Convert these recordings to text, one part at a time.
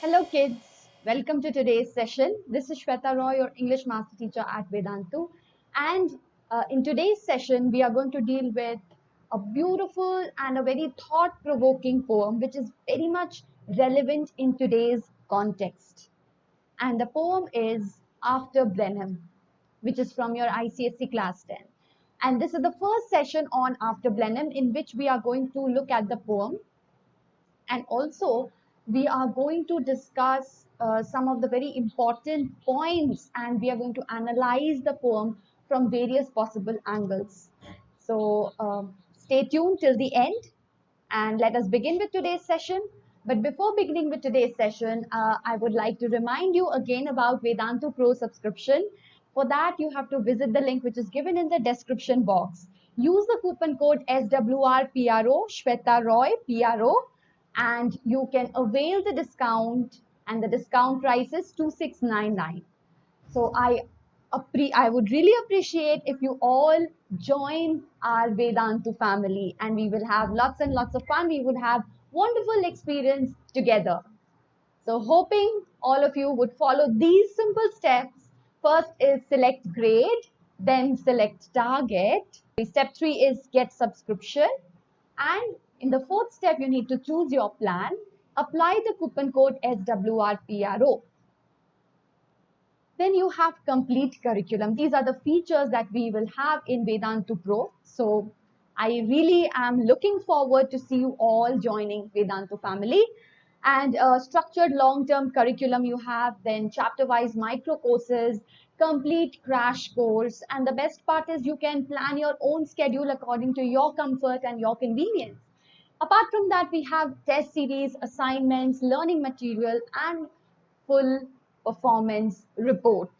Hello, kids. Welcome to today's session. This is Shweta Roy, your English master teacher at Vedantu. And in today's session, we are going to deal with a beautiful and a very thought provoking poem, which is very much relevant in today's context. And the poem is After Blenheim, which is from your ICSE class 10. And this is the first session on After Blenheim, in which we are going to look at the poem, and also we are going to discuss some of the very important points, and we are going to analyze the poem from various possible angles. So stay tuned till the end, and let us begin with today's session. But before beginning with today's session, I would like to remind you again about Vedantu Pro subscription. For that, you have to visit the link which is given in the description box. Use the coupon code SWRPRO, Shweta Roy, PRO, and you can avail the discount, and the discount price is 2699. So I would really appreciate if you all join our Vedantu family, and we will have lots and lots of fun. We would have wonderful experience together. So hoping all of you would follow these simple steps. First is select grade, then select target. Step 3 is get subscription. And in the fourth step, you need to choose your plan. Apply the coupon code SWRPRO. Then you have complete curriculum. These are the features that we will have in Vedantu Pro. So I really am looking forward to see you all joining Vedantu family. And structured long-term curriculum you have, then chapter-wise micro courses, complete crash course. And the best part is you can plan your own schedule according to your comfort and your convenience. Apart from that, we have test series, assignments, learning material, and full performance report,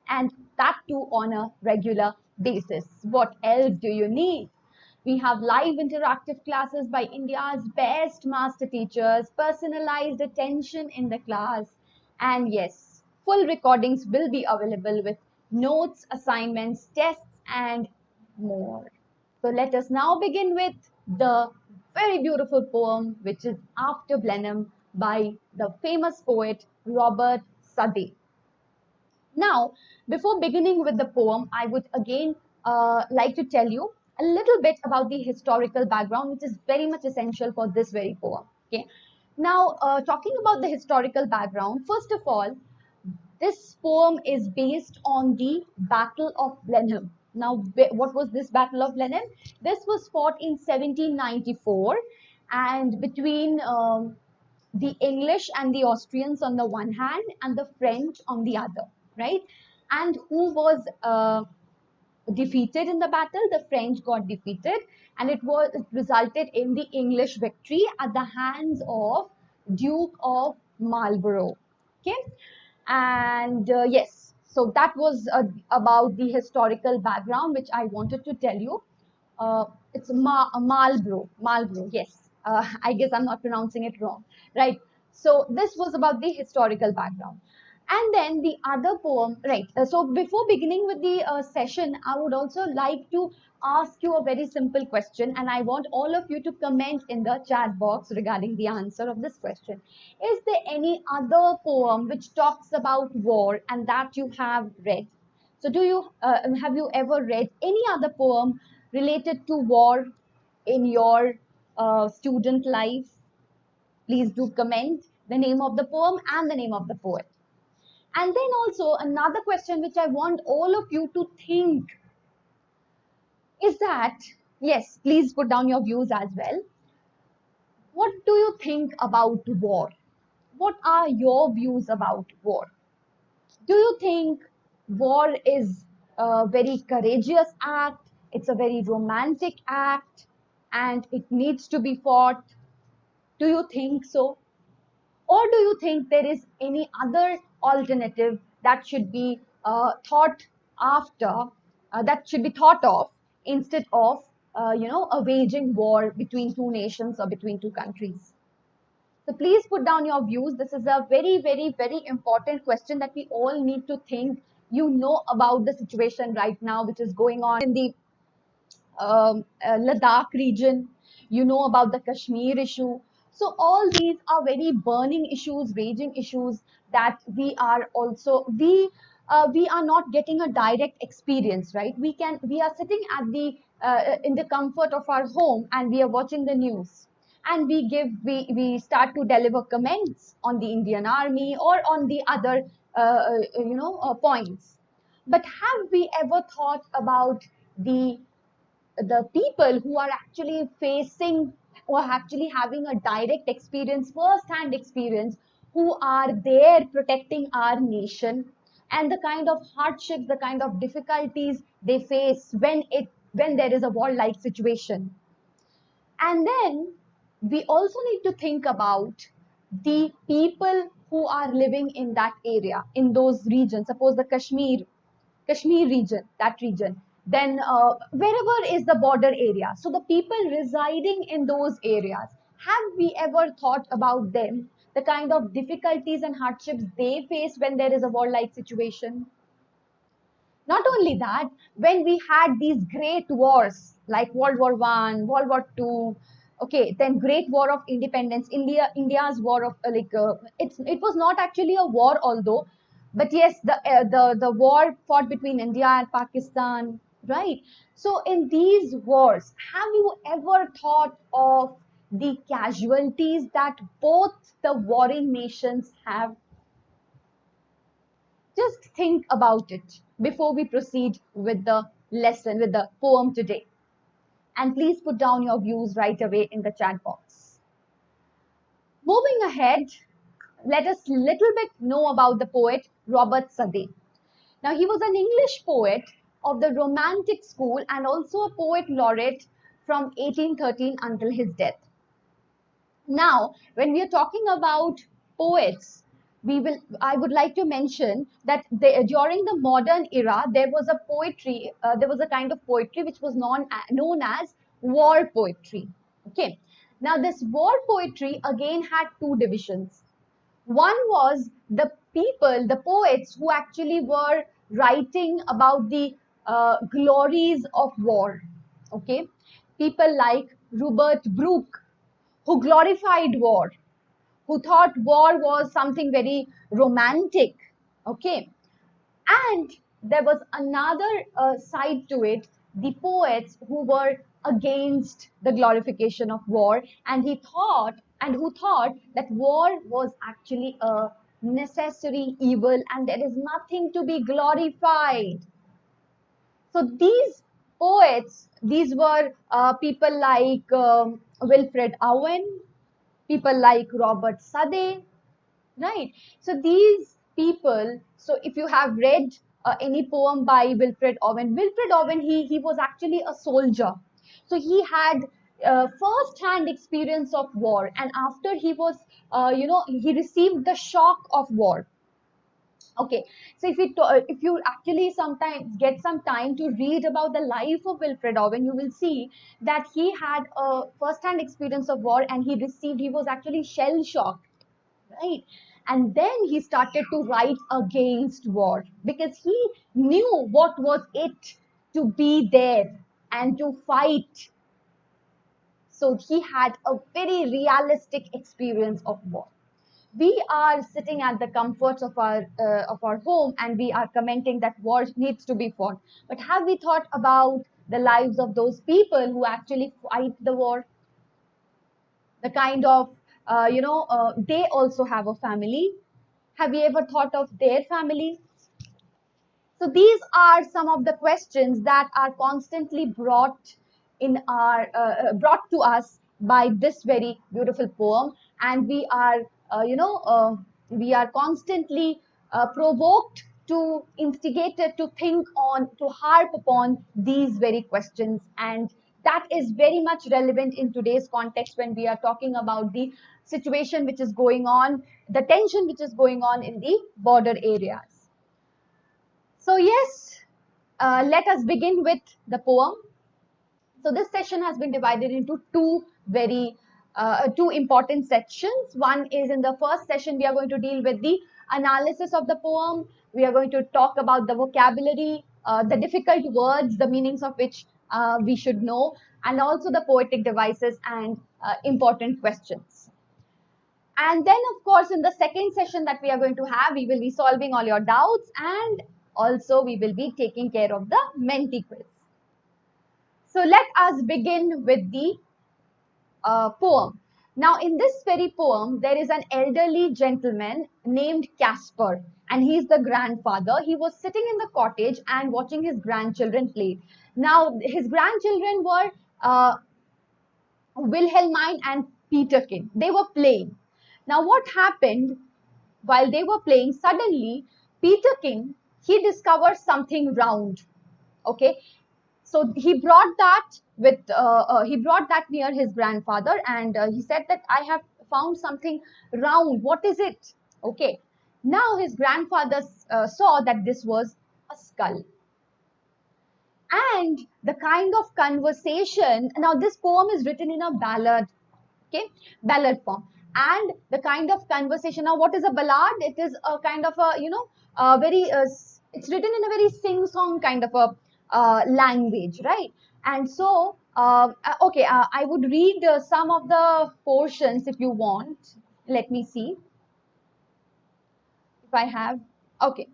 and that too on a regular basis. What else do you need? We have live interactive classes by India's best master teachers, personalized attention in the class, and yes, full recordings will be available with notes, assignments, tests, and more. So let us now begin with the very beautiful poem, which is After Blenheim by the famous poet Robert Southey. Now, before beginning with the poem, I would again like to tell you a little bit about the historical background, which is very much essential for this very poem. Okay. Now, talking about the historical background, first of all, this poem is based on the Battle of Blenheim. Now, what was this Battle of Blenheim? This was fought in 1794, and between the English and the Austrians on the one hand, and the French on the other, right? And who was defeated in the battle? The French got defeated, and it resulted in the English victory at the hands of Duke of Marlborough. Okay, and yes, so that was about the historical background which I wanted to tell you. It's Marlborough, yes. I guess I'm not pronouncing it wrong, right? So this was about the historical background. And then the other poem, right? So before beginning with the session, I would also like to ask you a very simple question, and I want all of you to comment in the chat box regarding the answer of this question. Is there any other poem which talks about war and that you have read? So do you have you ever read any other poem related to war in your student life? Please do comment the name of the poem and the name of the poet. And then also another question which I want all of you to think is that, yes, please put down your views as well. What do you think about war? What are your views about war? Do you think war is a very courageous act? It's a very romantic act and it needs to be fought. Do you think so? Or do you think there is any other alternative that should be thought after, that should be thought of instead of, a waging war between two nations or between two countries? So please put down your views. This is a very, very, very important question that we all need to think. You know about the situation right now, which is going on in the Ladakh region. You know about the Kashmir issue. So all these are very burning issues, raging issues that we are not getting a direct experience, right? We are sitting at the in the comfort of our home and we are watching the news, and we start to deliver comments on the Indian Army or on the other points. But have we ever thought about the the people who are actually facing or actually having a direct experience, first hand experience, who are there protecting our nation, and the kind of hardships, the kind of difficulties they face when there is a war like situation? And then we also need to think about the people who are living in that area, in those regions. Suppose the Kashmir region, that region. Then wherever is the border area. So the people residing in those areas, have we ever thought about them? The kind of difficulties and hardships they face when there is a war-like situation? Not only that, when we had these great wars like World War One, World War Two, okay, then Great War of Independence, India's war of it was not actually a war, although, but yes, the war fought between India and Pakistan, right? So in these wars, have you ever thought of the casualties that both the warring nations have? Just think about it before we proceed with the lesson, with the poem today. And please put down your views right away in the chat box. Moving ahead, let us little bit know about the poet Robert Sade. Now, he was an English poet of the Romantic school and also a poet laureate from 1813 until his death. Now, when we are talking about poets, I would like to mention that during the modern era, there was a kind of poetry which was known as war poetry. Okay. Now, this war poetry again had two divisions. One was the people, the poets who actually were writing about the glories of war. Okay. People like Rupert Brooke, who glorified war, who thought war was something very romantic. Okay. And there was another side to it, the poets who were against the glorification of war, and who thought that war was actually a necessary evil and there is nothing to be glorified. So these poets, these were people like Wilfred Owen, people like Robert Sade, right? So these people, so if you have read any poem by Wilfred Owen, he was actually a soldier. So he had first-hand experience of war, and after he was, he received the shock of war. Okay, so if you actually sometimes get some time to read about the life of Wilfred Owen, you will see that he had a first-hand experience of war, and he was actually shell shocked, right? And then he started to write against war because he knew what was it to be there and to fight. So he had a very realistic experience of war. We are sitting at the comforts of our home and we are commenting that war needs to be fought. But have we thought about the lives of those people who actually fight the war? The kind of they also have a family. Have you ever thought of their family? So these are some of the questions that are constantly brought to us by this very beautiful poem, and we are constantly provoked to instigated to think on, to harp upon these very questions, and that is very much relevant in today's context when we are talking about the situation which is going on, the tension which is going on in the border areas. So yes, let us begin with the poem. So this session has been divided into two important sections. One is, in the first session, we are going to deal with the analysis of the poem. We are going to talk about the vocabulary, the difficult words, the meanings of which we should know, and also the poetic devices and important questions. And then, of course, in the second session that we are going to have, we will be solving all your doubts, and also we will be taking care of the Menti quiz. So let us begin with the poem. Now, in this very poem, there is an elderly gentleman named Casper, and he's the grandfather. He was sitting in the cottage and watching his grandchildren play. Now, his grandchildren were Wilhelmine and Peterkin. They were playing. Now, what happened while they were playing? Suddenly, Peterkin, he discovers something round. Okay, so he brought that near his grandfather, and he said that I have found something round. What is it? Okay, now his grandfather saw that this was a skull. And the kind of conversation, now this poem is written in a ballad, okay, ballad form. And the kind of conversation, now what is a ballad? It is a kind of a, very it's written in a very sing song kind of a language, right? And so okay, I would read some of the portions if you want. Let me see if I have. Okay,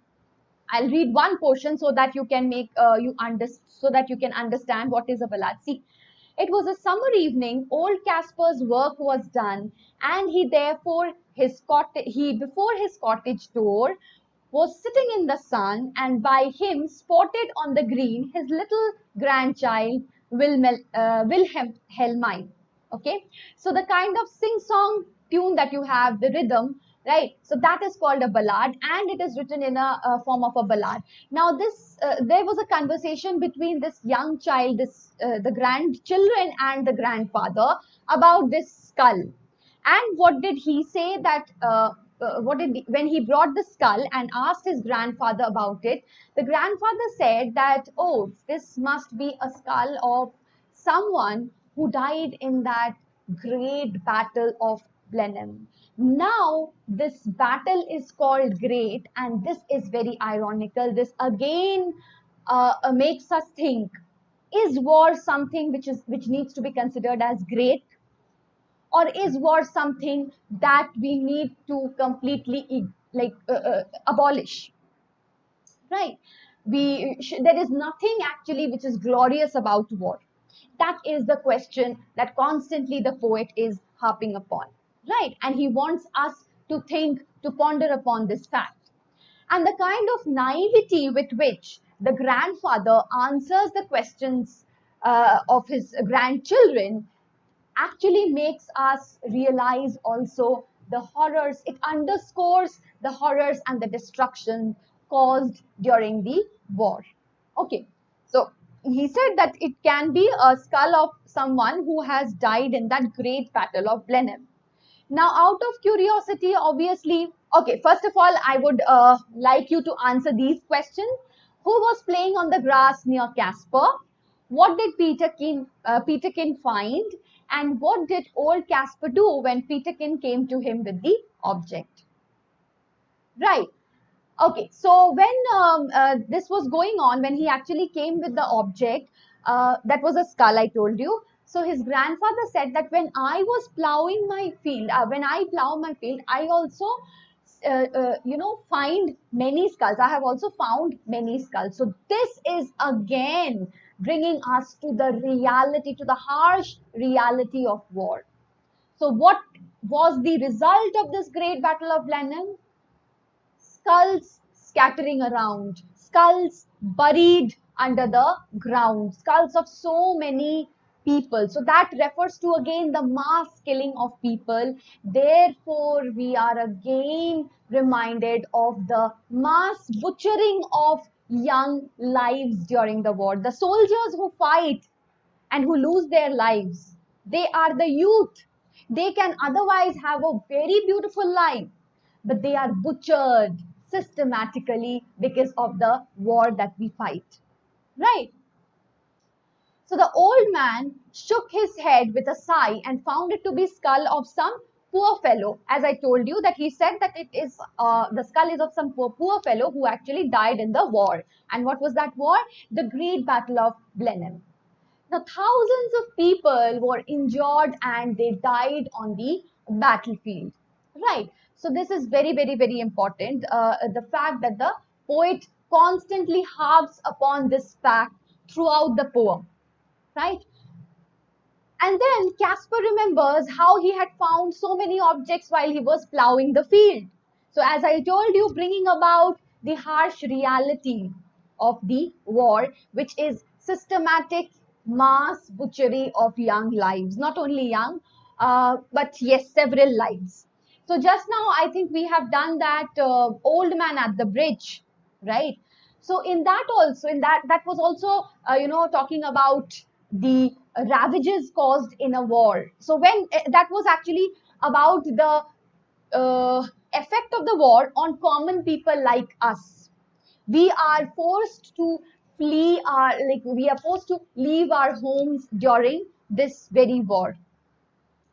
I'll read one portion so that you can make so that you can understand what is a ballad. See, it was a summer evening. Old Casper's work was done, and he therefore he before his cottage door was sitting in the sun, and by him spotted on the green his little grandchild Wilhelmine. Okay, so the kind of sing-song tune that you have, the rhythm, right? So that is called a ballad, and it is written in a form of a ballad. Now, this there was a conversation between this young child, the grandchildren, and the grandfather about this skull. And what did he say that? When he brought the skull and asked his grandfather about it, the grandfather said that, oh, this must be a skull of someone who died in that great battle of Blenheim. Now, this battle is called great, and this is very ironical. This again makes us think: is war something which needs to be considered as great, or is war something that we need to completely abolish? Right? There is nothing actually which is glorious about war. That is the question that constantly the poet is harping upon, right? And he wants us to think, to ponder upon this fact. And the kind of naivety with which the grandfather answers the questions of his grandchildren actually makes us realize also the horrors. It underscores the horrors and the destruction caused during the war. Okay, so he said that it can be a skull of someone who has died in that great battle of Blenheim. Now, out of curiosity, obviously, okay, first of all, I would like you to answer these questions. Who was playing on the grass near Casper? What did Peterkin find? And what did old Casper do when Peterkin came to him with the object? Right. Okay, so when this was going on, when he actually came with the object, that was a skull, I told you. So his grandfather said that when I was plowing my field, when I plow my field, I also, find many skulls. I have also found many skulls. So this is again bringing us to the reality, to the harsh reality of war. So what was the result of this great battle of Blenheim? Skulls scattering around, skulls buried under the ground, skulls of so many people. So that refers to again the mass killing of people. Therefore, we are again reminded of the mass butchering of young lives during the war. The soldiers who fight and who lose their lives, they are the youth. They can otherwise have a very beautiful life, but they are butchered systematically because of the war that we fight. Right? So the old man shook his head with a sigh and found it to be skull of some poor fellow. As I told you that he said that it is the skull is of some poor fellow who actually died in the war. And what was that war? The great battle of Blenheim. Now, thousands of people were injured and they died on the battlefield. Right. So this is very, very, very important. The fact that the poet constantly harps upon this fact throughout the poem, right? And then Casper remembers how he had found so many objects while he was plowing the field. So, as I told you, bringing about the harsh reality of the war, which is systematic mass butchery of young lives, not only young, but yes, several lives. So, just now, I think we have done that old man at the bridge, right? So in that also, that was also talking about the ravages caused in a war. So when that was actually about the effect of the war on common people like us. We are forced to flee our, like we are forced to leave our homes during this very war,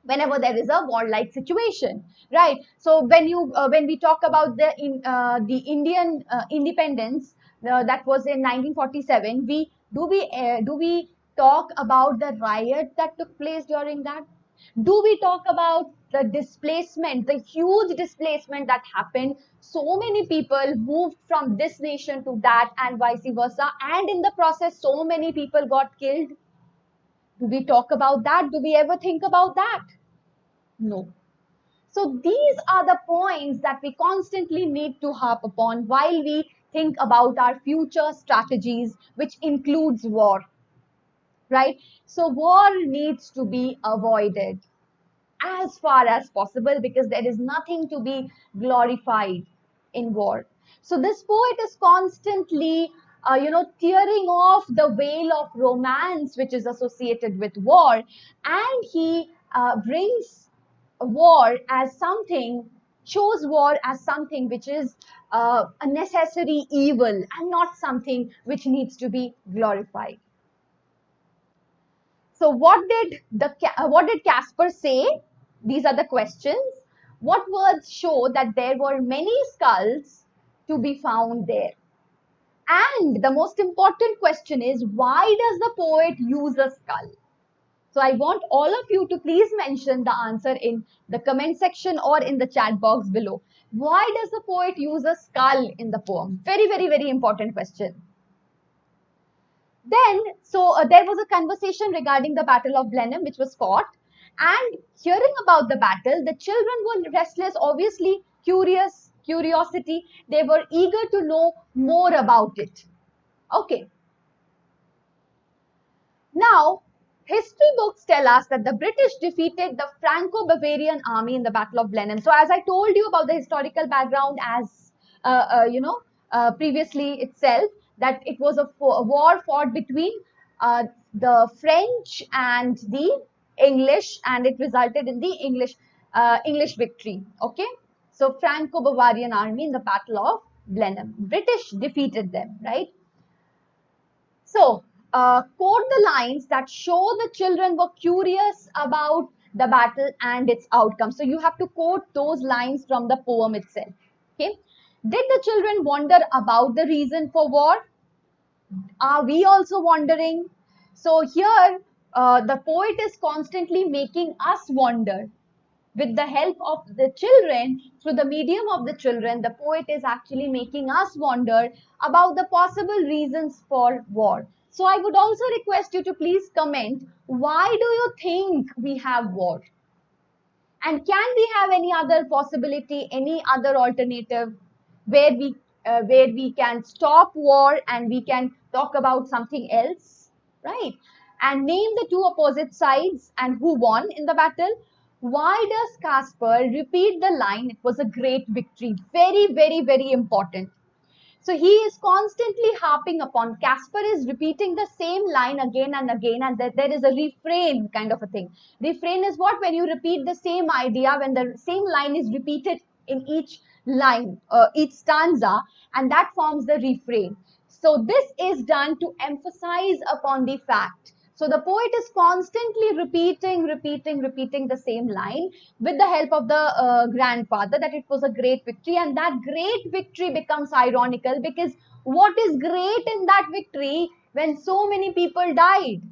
whenever there is a warlike situation, right? So when we talk about the Indian independence, that was in 1947, we talk about the riot that took place during that? Do we talk about the displacement, the huge displacement that happened? So many people moved from this nation to that and vice versa, and in the process so many people got killed. Do we talk about that? Do we ever think about that? No. So these are the points that we constantly need to harp upon while we think about our future strategies, which includes war, right? So war needs to be avoided as far as possible because there is nothing to be glorified in war. So this poet is constantly, tearing off the veil of romance which is associated with war, and he brings war as something, shows war as something which is a necessary evil and not something which needs to be glorified. So what did Casper say? These are the questions. What words show that there were many skulls to be found there? And the most important question is, why does the poet use a skull? So I want all of you to please mention the answer in the comment section or in the chat box below. Why does the poet use a skull in the poem? Very, very, very important question. Then, there was a conversation regarding the Battle of Blenheim, which was fought. And hearing about the battle, the children were restless, obviously curiosity. They were eager to know more about it. Okay. Now, history books tell us that the British defeated the Franco-Bavarian army in the Battle of Blenheim. So, as I told you about the historical background, as previously itself, that it was a war fought between the French and the English, and it resulted in the English victory. Okay, so Franco-Bavarian army in the Battle of Blenheim, British defeated them, right? So, quote the lines that show the children were curious about the battle and its outcome. So, you have to quote those lines from the poem itself. Okay. Did the children wonder about the reason for war? Are we also wondering? So, here the poet is constantly making us wonder. With the help of the children, through the medium of the children, the poet is actually making us wonder about the possible reasons for war. So I would also request you to please comment, why do you think we have war? And can we have any other possibility, any other alternative where we can stop war and we can talk about something else, right? And name the two opposite sides and who won in the battle. Why does Casper repeat the line, it was a great victory? Very, very, very important. So he is constantly harping upon, Casper is repeating the same line again and again, and there is a refrain kind of a thing. Refrain is what? When you repeat the same idea, when the same line is repeated in each line, each stanza, and that forms the refrain. So this is done to emphasize upon the fact. So the poet is constantly repeating the same line with the help of the grandfather, that it was a great victory, and that great victory becomes ironical because what is great in that victory when so many people died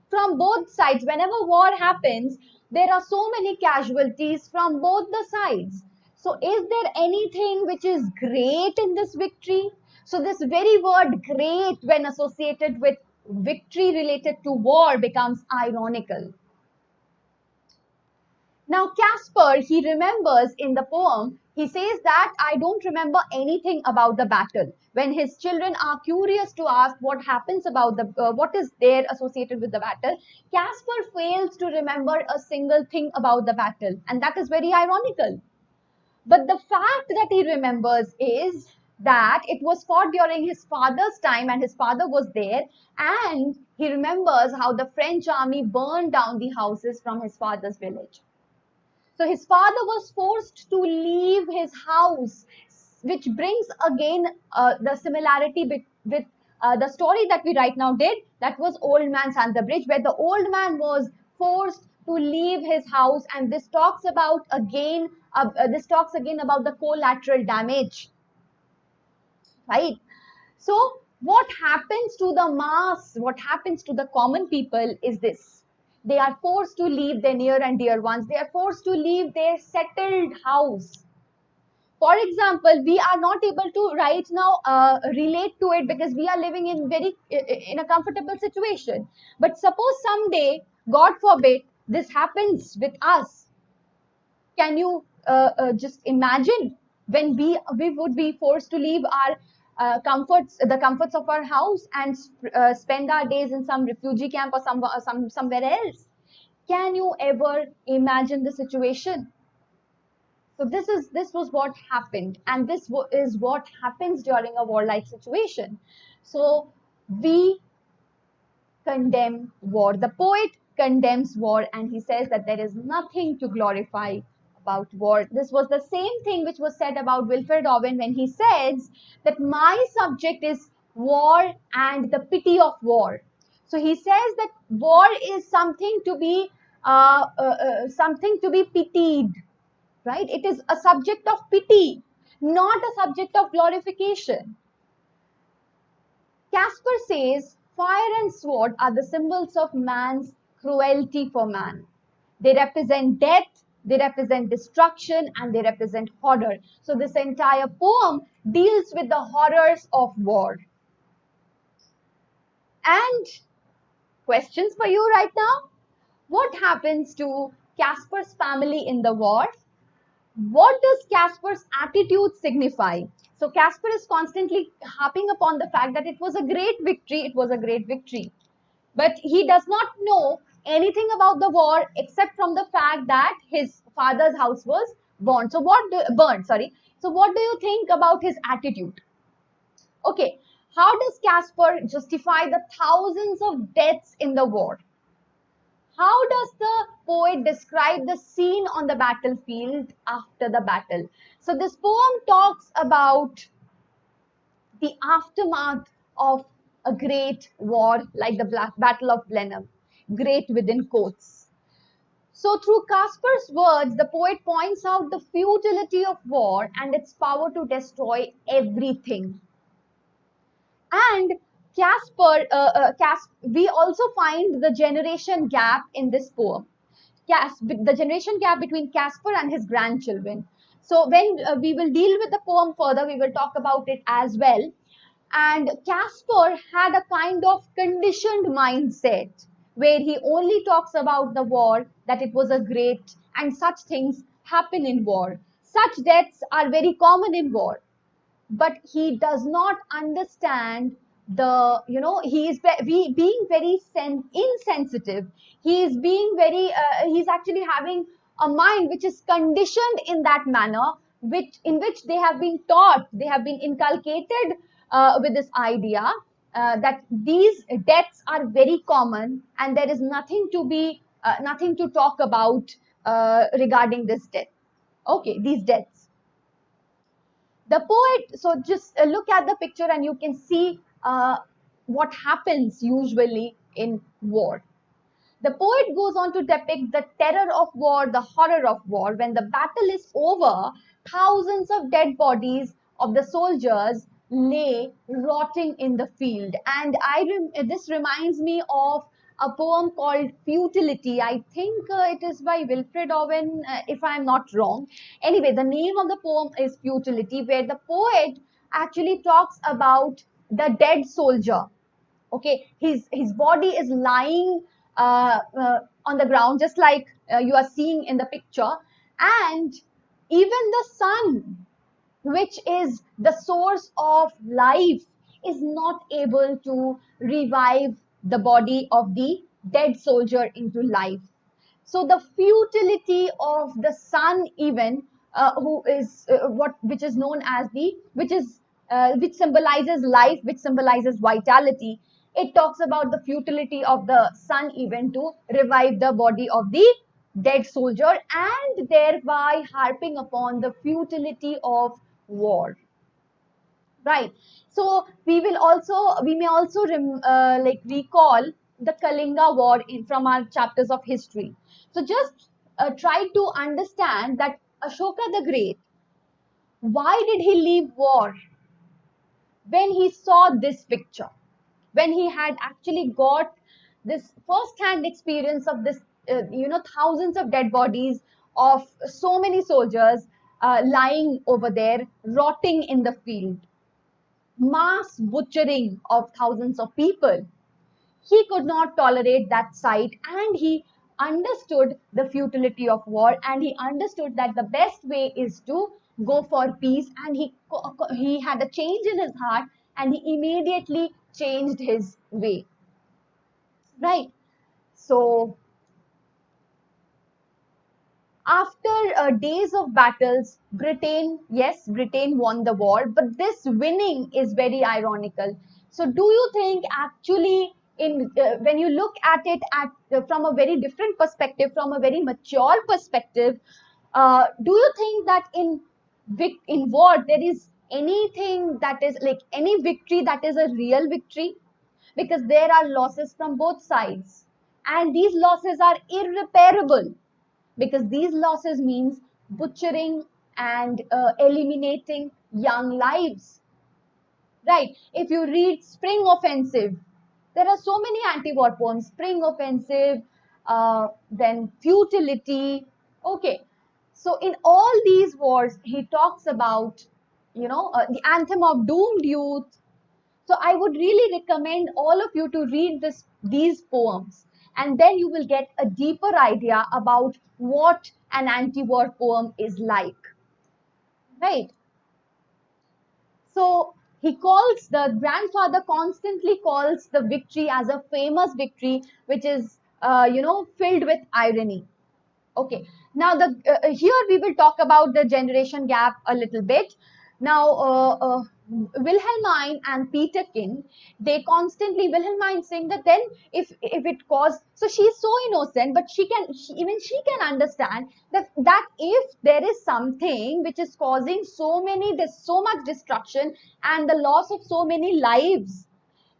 from both sides? Whenever war happens, there are so many casualties from both the sides. So is there anything which is great in this victory? So this very word great, when associated with victory related to war, becomes ironical. Now, Caspar, he remembers in the poem, he says that I don't remember anything about the battle. When his children are curious to ask what happens about what is there associated with the battle, Caspar fails to remember a single thing about the battle. And that is very ironical. But the fact that he remembers is that it was fought during his father's time and his father was there. And he remembers how the French army burned down the houses from his father's village. So his father was forced to leave his house, which brings again the similarity with the story that we right now did. That was Old Man's and the Bridge, where the old man was forced to leave his house, and this talks again about the collateral damage, right? So what happens to the mass, what happens to the common people is this. They are forced to leave their near and dear ones. They are forced to leave their settled house. For example, we are not able to right now relate to it because we are living in a comfortable situation. But suppose someday, God forbid, this happens with us. Can you just imagine when we would be forced to leave our the comforts of our house and spend our days in some refugee camp or somewhere else? Can you ever imagine the situation? So this was what happened, and is what happens during a warlike situation. So we condemn war. The poet condemns war, and he says that there is nothing to glorify about war. This was the same thing which was said about Wilfred Owen when he says that my subject is war and the pity of war. So he says that war is something to be pitied, right? It is a subject of pity, not a subject of glorification. Caspar says fire and sword are the symbols of man's cruelty for man. They represent death, they represent destruction, and they represent horror. So this entire poem deals with the horrors of war. And questions for you right now. What happens to Caspar's family in the war? What does Caspar's attitude signify? So Caspar is constantly harping upon the fact that it was a great victory, it was a great victory. But he does not know anything about the war except from the fact that his father's house was burned. So what do you think about his attitude? Okay, how does Caspar justify the thousands of deaths in the war? How does the poet describe the scene on the battlefield after the battle? So this poem talks about the aftermath of a great war like the Battle of Blenheim, great within quotes. So through Caspar's words, the poet points out the futility of war and its power to destroy everything. And we also find the generation gap in this poem. The generation gap between Caspar and his grandchildren. So when we will deal with the poem further, we will talk about it as well. And Caspar had a kind of conditioned mindset where he only talks about the war, that it was a great, and such things happen in war. Such deaths are very common in war. But he does not understand he is being very insensitive. He is being he's actually having a mind which is conditioned in that manner, in which they have been taught, they have been inculcated with this idea that these deaths are very common and there is nothing to talk about regarding this death. Okay, these deaths. The poet, so just look at the picture and you can see what happens usually in war. The poet goes on to depict the terror of war, the horror of war. When the battle is over, thousands of dead bodies of the soldiers lay rotting in the field. And this reminds me of a poem called Futility. I think it is by Wilfred Owen, if I'm not wrong. Anyway, the name of the poem is Futility, where the poet actually talks about the dead soldier. Okay, his body is lying on the ground, just like you are seeing in the picture, and even the sun, which is the source of life, is not able to revive the body of the dead soldier into life. So the futility of the sun, even who is what which is known as the which symbolizes life, which symbolizes vitality. It talks about the futility of the sun even to revive the body of the dead soldier, and thereby harping upon the futility of war. Right. So we may also like recall the Kalinga War from our chapters of history. So just try to understand that Ashoka the Great, why did he leave war when he saw this picture? When he had actually got this first-hand experience of this, thousands of dead bodies of so many soldiers lying over there, rotting in the field, mass butchering of thousands of people. He could not tolerate that sight, and he understood the futility of war, and he understood that the best way is to go for peace, and he had a change in his heart, and he immediately changed his way. Right. So after days of battles, Britain won the war, but this winning is very ironical. So, do you think actually, when you look at it from a very different perspective, from a very mature perspective, do you think that in war there is anything that is like any victory that is a real victory? Because there are losses from both sides, and these losses are irreparable, because these losses means butchering and eliminating young lives. Right. If you read Spring Offensive, there are so many anti-war poems. Spring Offensive, then Futility. Okay. So in all these wars, he talks about, the anthem of doomed youth. So I would really recommend all of you to read these poems, and then you will get a deeper idea about what an anti-war poem is like. Right. So the grandfather constantly calls the victory as a famous victory, which is, filled with irony. Okay. Now, here we will talk about the generation gap a little bit. Now, Wilhelmine and Peterkin, they constantly Wilhelmine saying that then if it caused, so she's so innocent, but even she can understand that if there is something which is causing so much destruction and the loss of so many lives,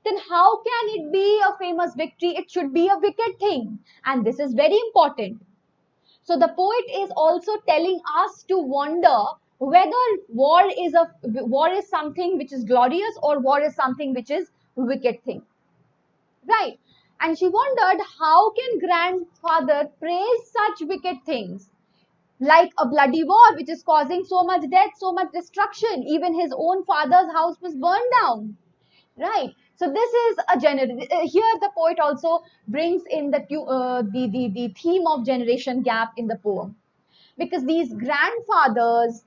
then how can it be a famous victory? It should be a wicked thing, and this is very important. So the poet is also telling us to wonder whether war is something which is glorious, or war is something which is wicked thing. Right. And she wondered, how can grandfather praise such wicked things? Like a bloody war which is causing so much death, so much destruction. Even his own father's house was burned down. Right. So this is a here the poet also brings in the theme of generation gap in the poem, because these grandfathers,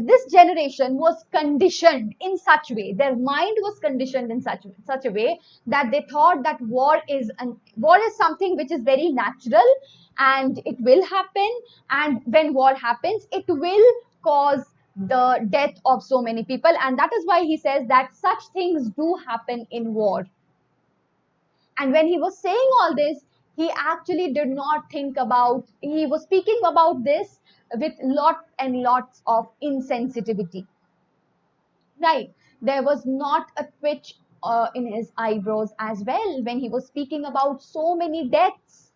this generation was conditioned in such way, their mind was conditioned in such a way that they thought that war is something which is very natural, and it will happen, and when war happens it will cause the death of so many people, and that is why he says that such things do happen in war. And when he was saying all this, he actually did not think about, he was speaking about this with lots and lots of insensitivity. Right. There was not a twitch in his eyebrows as well when he was speaking about so many deaths.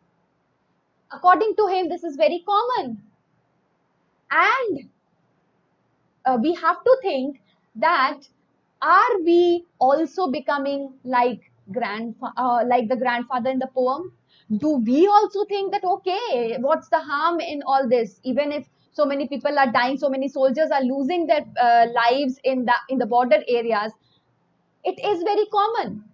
According to him, this is very common. And we have to think that, are we also becoming like like the grandfather in the poem? Do we also think that, okay, what's the harm in all this? Even if so many people are dying, so many soldiers are losing their lives in the border areas, it is very common.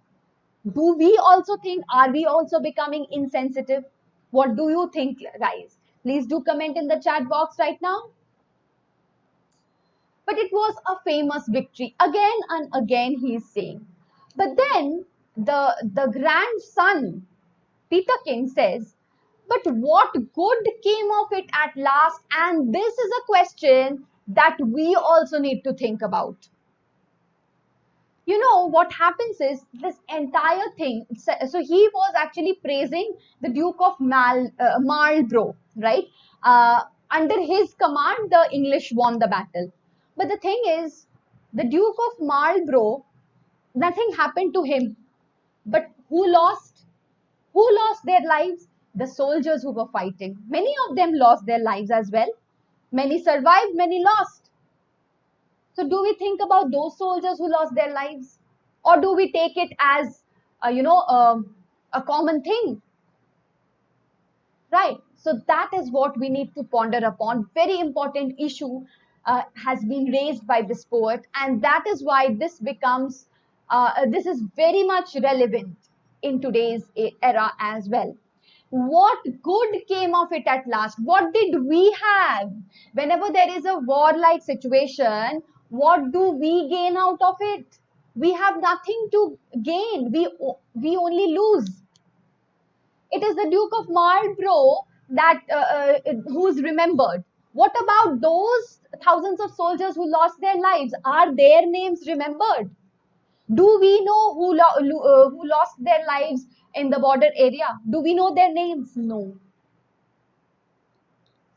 Do we also think, are we also becoming insensitive? What do you think, guys? Please do comment in the chat box right now. But it was a famous victory. Again and again, he's saying. But then the grandson, Peter King, says, but what good came of it at last? And this is a question that we also need to think about. You know, what happens is this entire thing. So he was actually praising the Duke of Marlborough, right? Under his command, the English won the battle. But the thing is, the Duke of Marlborough, nothing happened to him. But who lost? Who lost their lives? The soldiers who were fighting. Many of them lost their lives as well. Many survived, many lost. So do we think about those soldiers who lost their lives? Or do we take it as, a common thing? Right. So that is what we need to ponder upon. Very important issue has been raised by this poet, and that is why this is very much relevant in today's era as well. What good came of it at last? What did we have? Whenever there is a warlike situation, what do we gain out of it? We have nothing to gain. We only lose. It is the Duke of Marlborough that who's remembered. What about those thousands of soldiers who lost their lives? Are their names remembered? Do we know who lost their lives in the border area? Do we know their names? No.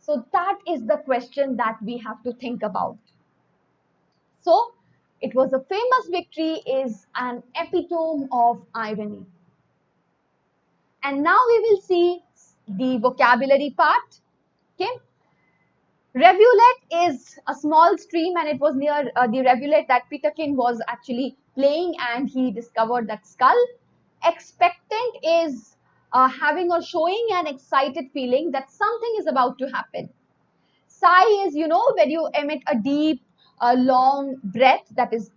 So that is the question that we have to think about. So it was a famous victory is an epitome of irony. And now we will see the vocabulary part. Okay. Rivulet is a small stream, and it was near the rivulet that Peter King was actually playing, and he discovered that skull. Expectant is having or showing an excited feeling that something is about to happen. Sigh is, when you emit a deep, long breath, that is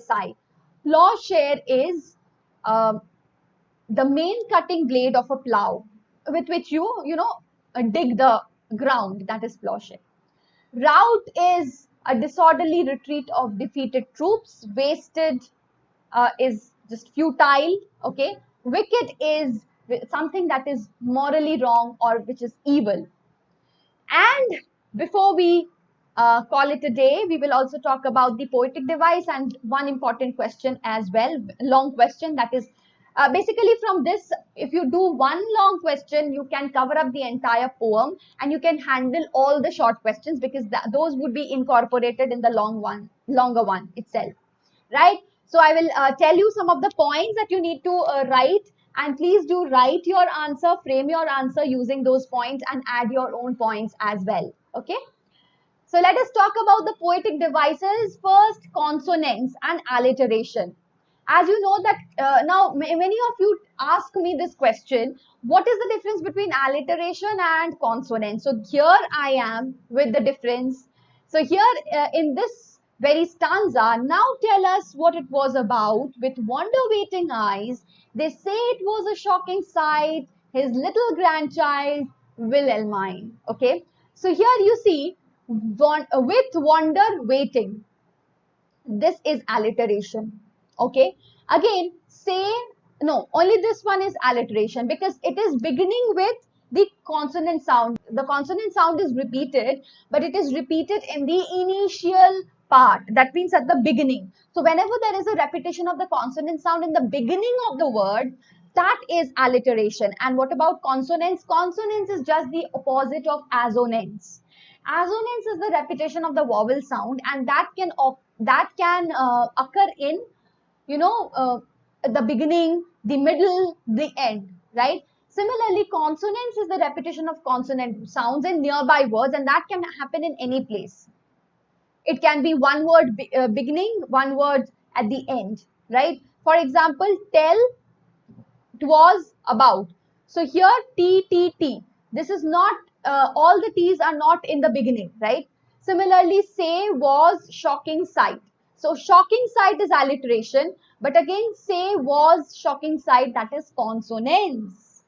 sigh. Plowshare is the main cutting blade of a plow with which you dig the ground, that is plowshare. Rout is a disorderly retreat of defeated troops. Wasted is just futile. Okay. Wicked is something that is morally wrong or which is evil. And before we call it a day, we will also talk about the poetic device and one important question as well, long question, that is basically from this, if you do one long question, you can cover up the entire poem and you can handle all the short questions because those would be incorporated in the longer one itself, right? So I will tell you some of the points that you need to write, and please do write your answer, frame your answer using those points and add your own points as well. Okay. So let us talk about the poetic devices. First, consonants and alliteration. As you know that now many of you ask me this question, what is the difference between alliteration and consonant? So here I am with the difference. So here in this very stanza, now tell us what it was about. With wonder waiting eyes, they say it was a shocking sight, his little grandchild, Wilhelmine. Okay. So here you see, with wonder waiting. This is alliteration. Okay. Again, say, no, only this one is alliteration because it is beginning with the consonant sound. The consonant sound is repeated, but it is repeated in the initial part. That means at the beginning. So whenever there is a repetition of the consonant sound in the beginning of the word, that is alliteration. And what about consonants? Consonants is just the opposite of assonance. Assonance is the repetition of the vowel sound, and that can occur in the beginning, the middle, the end, right? Similarly, consonance is the repetition of consonant sounds in nearby words, and that can happen in any place. It can be one word beginning, one word at the end, right? For example, tell, was, about. So here T, T, T. This is not, all the T's are not in the beginning, right? Similarly, say, was, shocking sight. So shocking sight is alliteration, but again, say, was, shocking sight, that is consonants.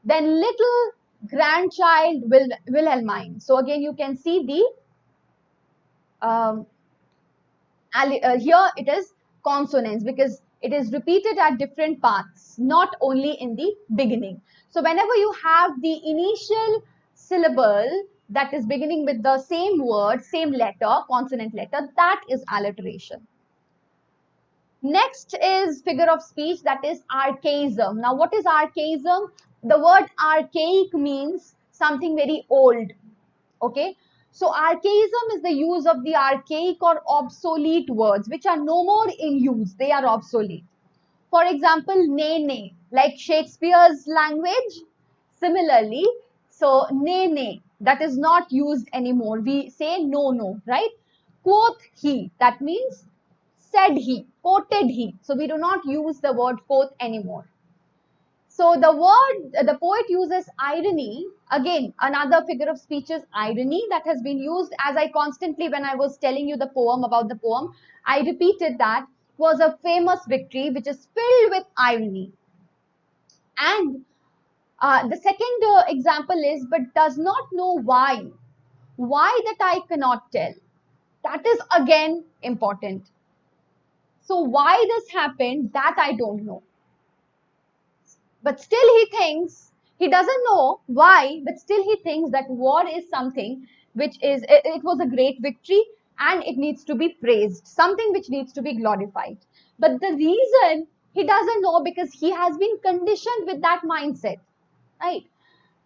Then little grandchild, Wilhelmine. So again, you can see the here it is consonants because it is repeated at different parts, not only in the beginning. So whenever you have the initial syllable that is beginning with the same word, same letter, consonant letter, that is alliteration. Next is figure of speech, that is archaism. Now what is archaism? The word archaic means something very old. Okay, so archaism is the use of the archaic or obsolete words which are no more in use, they are obsolete. For example, nay nay, like Shakespeare's language. Similarly, so nay nay, that is not used anymore, we say no no, right? Quoth he, that means said he, quoted he, so we do not use the word quoth anymore. So the word, the poet uses irony. Again, another figure of speech is irony that has been used, as I constantly, when I was telling you the poem about the poem, I repeated that was a famous victory which is filled with irony. And the second example is, but does not know why. Why that I cannot tell. That is again important. So why this happened, that I don't know. But still he thinks, he doesn't know why, but still he thinks that war is something which is, it was a great victory and it needs to be praised, something which needs to be glorified. But the reason he doesn't know, because he has been conditioned with that mindset, right?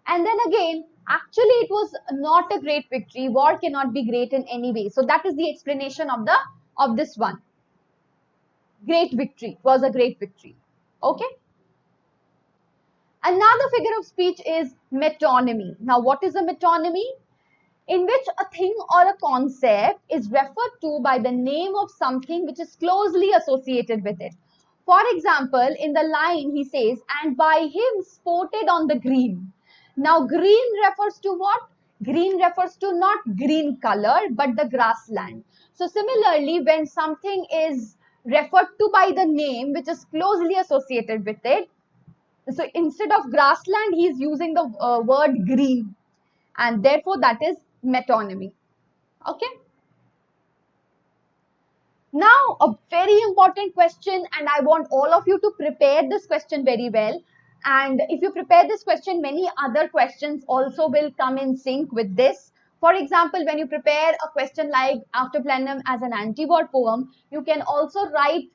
And then again, actually it was not a great victory. War cannot be great in any way. So that is the explanation of this one. Great victory, was a great victory. Okay. Another figure of speech is metonymy. Now, what is a metonymy? In which a thing or a concept is referred to by the name of something which is closely associated with it. For example, in the line he says, and by him sported on the green. Now, green refers to what? Green refers to not green color, but the grassland. So, similarly, when something is referred to by the name which is closely associated with it, so instead of grassland, he is using the word green, and therefore that is metonymy. Okay. Now, a very important question, and I want all of you to prepare this question very well. And if you prepare this question, many other questions also will come in sync with this. For example, when you prepare a question like After Plenum as an anti-war poem, you can also write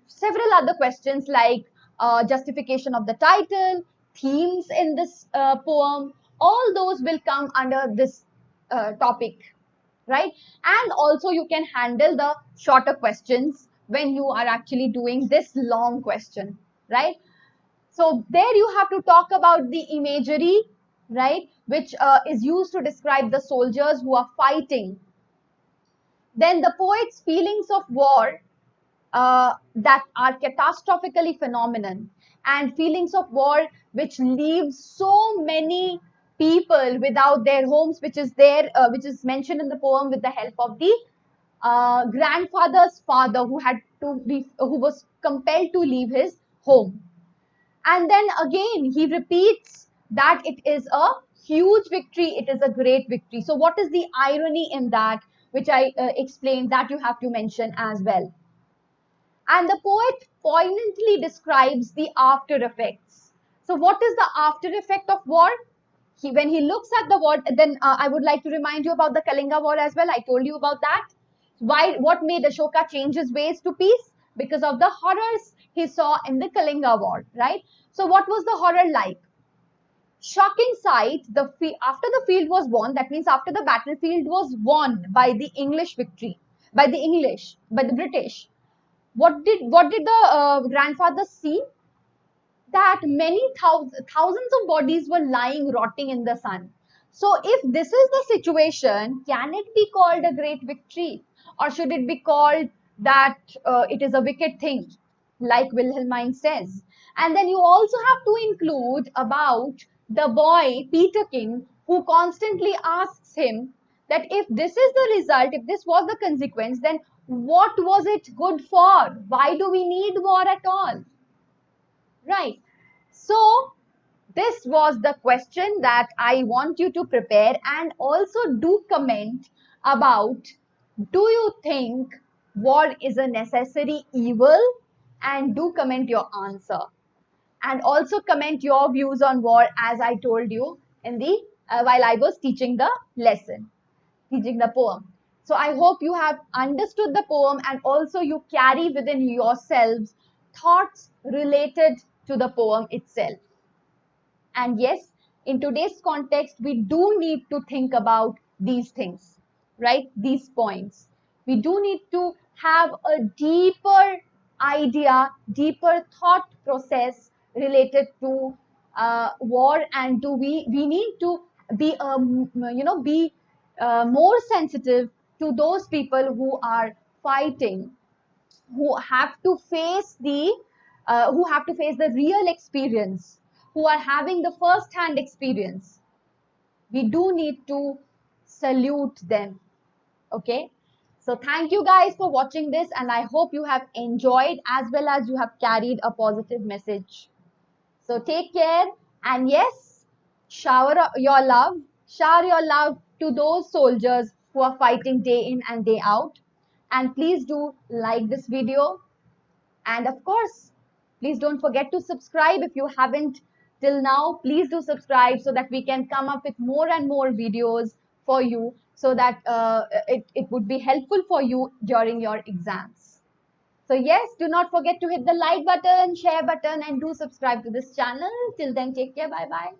several other questions like justification of the title, themes in this poem. All those will come under this topic, right? And also you can handle the shorter questions when you are actually doing this long question, right? So there you have to talk about the imagery, right, which is used to describe the soldiers who are fighting. Then the poet's feelings of war that are catastrophically phenomenon, and feelings of war which leave so many people without their homes, which is there, which is mentioned in the poem with the help of the grandfather's father who was compelled to leave his home. And then again, he repeats that it is a huge victory, it is a great victory. So what is the irony in that, which I explained, that you have to mention as well. And the poet poignantly describes the after effects. So what is the after effect of war? When he looks at the war, then I would like to remind you about the Kalinga War as well. I told you about that. Why? What made Ashoka change his ways to peace? Because of the horrors he saw in the Kalinga War, right? So what was the horror like? Shocking sight, after the field was won, that means after the battlefield was won by the English victory, by the British. What did the grandfather see? That many thousands of bodies were lying rotting in the sun. So if this is the situation, can it be called a great victory, or should it be called that it is a wicked thing? like Wilhelmine says. And then you also have to include about the boy, Peterkin, who constantly asks him that if this is the result, if this was the consequence, then what was it good for? Why do we need war at all? Right. So, this was the question that I want you to prepare, and also do comment about, do you think war is a necessary evil? And do comment your answer. And also comment your views on war, as I told you in the while I was teaching the lesson, teaching the poem. So I hope you have understood the poem, and also you carry within yourselves thoughts related to the poem itself. And yes, in today's context, we do need to think about these things, right? These points. We do need to have a deeper idea, deeper thought process related to war, and we need to be be more sensitive to those people who are fighting, who have to face the real experience, who are having the first hand experience. We do need to salute them. Okay, so thank you guys for watching this, and I hope you have enjoyed as well as you have carried a positive message. So take care, and yes, shower your love to those soldiers who are fighting day in and day out. And please do like this video, and of course, please don't forget to subscribe if you haven't till now. Please do subscribe so that we can come up with more and more videos for you, so that it would be helpful for you during your exams. So yes, do not forget to hit the like button, share button, and do subscribe to this channel. Till then, take care. Bye bye.